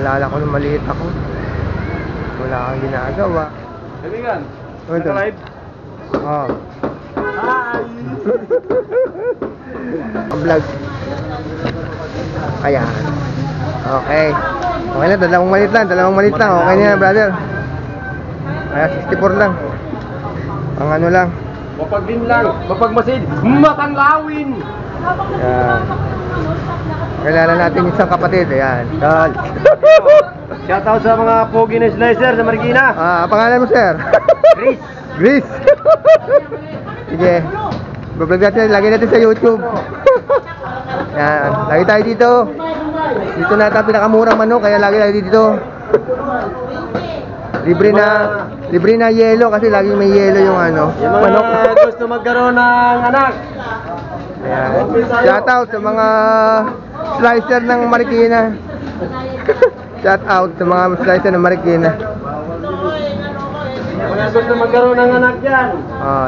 Naalala ko nung maliit ako, wala kang ginagawa. Kaibigan, naka-live? Oo. Hi! Vlog. Ayan. Okay. Okay na, dalawang malit lang. Okay na yan, brother. Kaya 64 lang. Ang ano lang. Mapagdin lang, mapagmasid, matanglawin! Ayan. Kailangan natin isang kapatid. Ayan. Tol. Shoutout sa mga pogi na slicer sa Marikina. Pangalan mo, sir? Chris. Chris. Sige. Bablog natin, lagay natin sa YouTube. Yan, lagi tayo dito. Dito na tayo pinakamurang manok, kaya lagi tayo dito. Libre na yelo kasi laging may yelo yung ano, Yung mga manok. gusto magkaroon ng anak. Ayan. Shout out sa mga slicer ng Marikina. Shout out sa mga slicer ng Marikina. Yung mga gusto magkaroon ng anak dyan.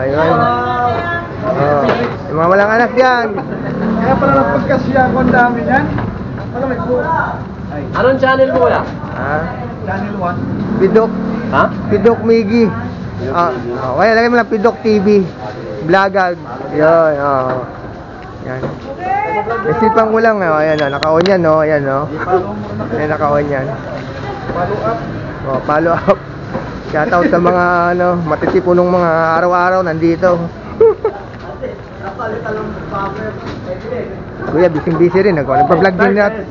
Yun. Yung mga walang anak dyan. Kaya pala nagpagkasya ako ang dami yan. Ano may po? Anong channel po kuya? Channel 1. Pidok. Ha? Pidok Migi. Okay, lagay mo lang Pidok TV. Vlogag. Yun, yan. Isipan ko lang, ayan, naka-on yan, no? Ayan, no? Ayan, naka-on yan. Follow up. Follow up. Shoutout sa mga, matitipunong mga araw-araw nandito. Kuya, busy rin. Nagpa-vlog din natin.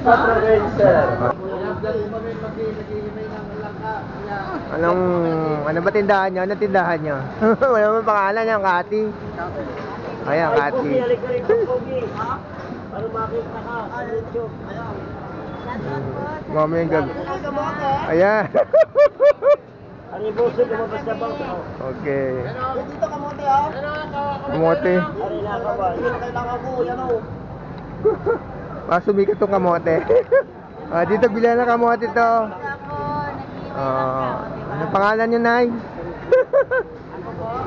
Ano ba tindahan nyo? Anong tindahan nyo? Wala mo pangalan niya, Kati. Ayan, Kati. Para makita ka sa YouTube. Mamaya yung gag... Ayan. Ariboso, lumabas na ba? Okay. Dito kamote ha? Kamote. Ari na ka ba? Yun ang kailangan ko, yan o. Sumikat tong kamote. Dito bilhan na kamote to. Ano pangalan nyo, Nay? Ako po?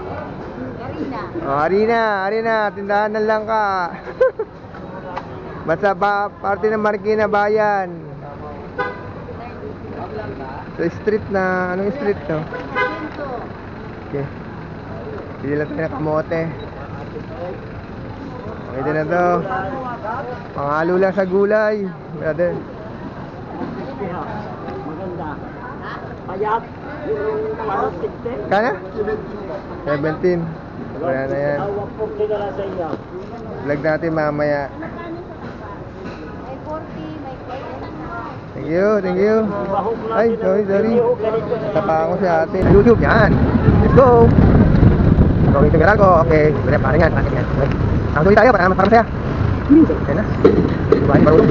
Arina. Arina. Tindahan ng langka. Basta parte ng Marikina Bayan. Sa street na, anong street to? Okay. Pili lang tayo ng kamote. Okay din na to. Pangalo lang sa gulay, brother. Maganda. Payat. Yung parang 16. Kana? 17. Wala na yan. Tawag po kinala sa inyo. Vlog natin mamaya. May 40, may 40. Thank you. Ay, sorry. Tapang ko si ate. YouTube yan. Let's go. Gawin ito ko. Okay. Parang yan. Ang tuloy tayo para masaya. Yan na. Bahay marunong.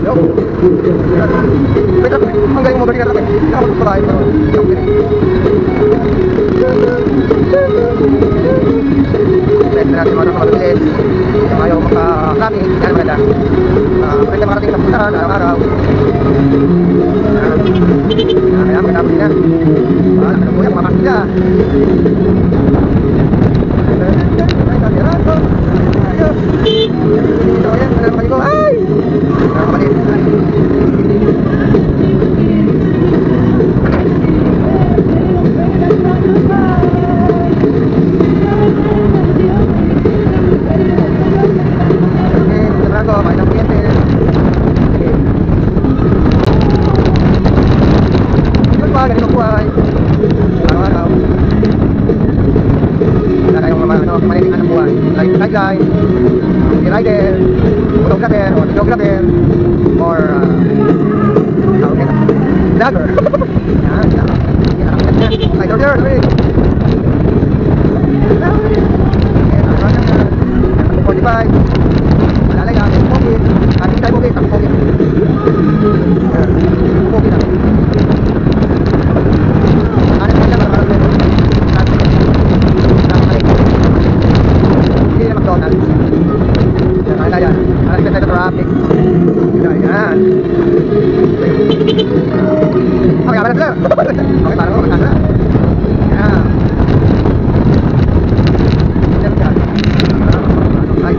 Yo. Wait lang. Ang galing mo ba rin natin? Nakamutok pa tayo. Pwede natin mga nakapagpilis. Kung ayaw makakami, yan maganda. Pwede makarating sa puntahan araw-araw. Kaya maganda din na. Nakita mo yan, makakasig ka. Ay! Nakakapalit. Ganito po ay araw-araw. Wala tayong sideline, si rider, photographer, or videographer, or vlogger. Yan, yan. Ay, George, wait. 45. Malalay lang, pogi. Hindi tayo pogi, tapos pogi. Yan, pogi lang. Kanan ka lang, parang meron. Hindi na McDonald's. Yan, kanan yan. Kanan tayo sa traffic. Yan. Okay, kanan sila. Okay, parang ako, kanan. Yan. Yan, yan. Ay.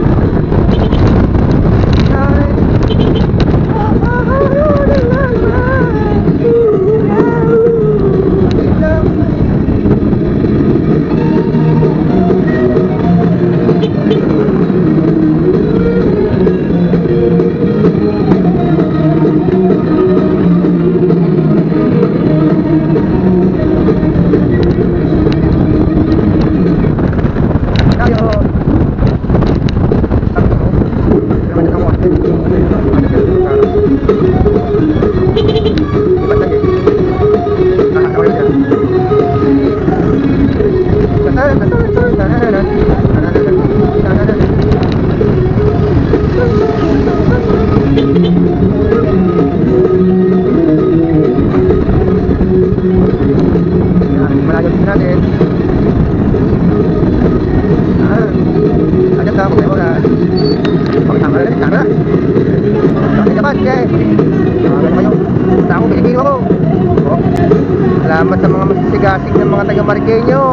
Salamat sa mga masisigasig ng mga taga-Marikenya.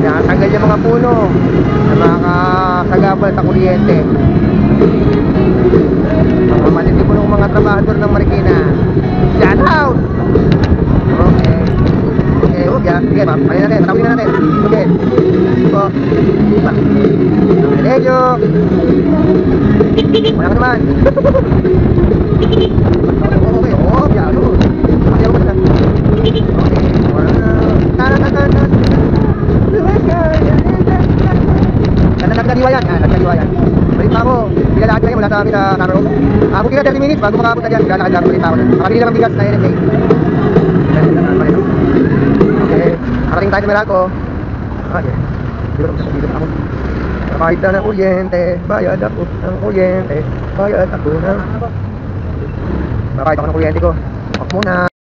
Nakatanggal yung mga puno na makakasagabal sa kuryente. Mga matitipulong mga trabahador ng Marikina. Shout out! Okay. Okay, huwag yan. Sige, papanin natin. Tatawin na natin. Okay. Ito. Medyo. Wala ka naman. Okay, oh, yan. Kasi ako na. Okay. Nagkaliwa yan. Nagkaliwa yan. Balik pa ako. Bilalakad na yun. Wala sa amin sa camera room. Bukid na 30 minutes bago makapunta dyan. Bilalakad lang. Balik pa ako. Makabili lang ang bigas na NFA. Okay. Nakarating tayo sa Meralco. Okay. Dito ako. Kahit na ng kuryente. Bayad ako ng kuryente. Bayad ako ng... Kahit ako ng kuryente ko. Off muna.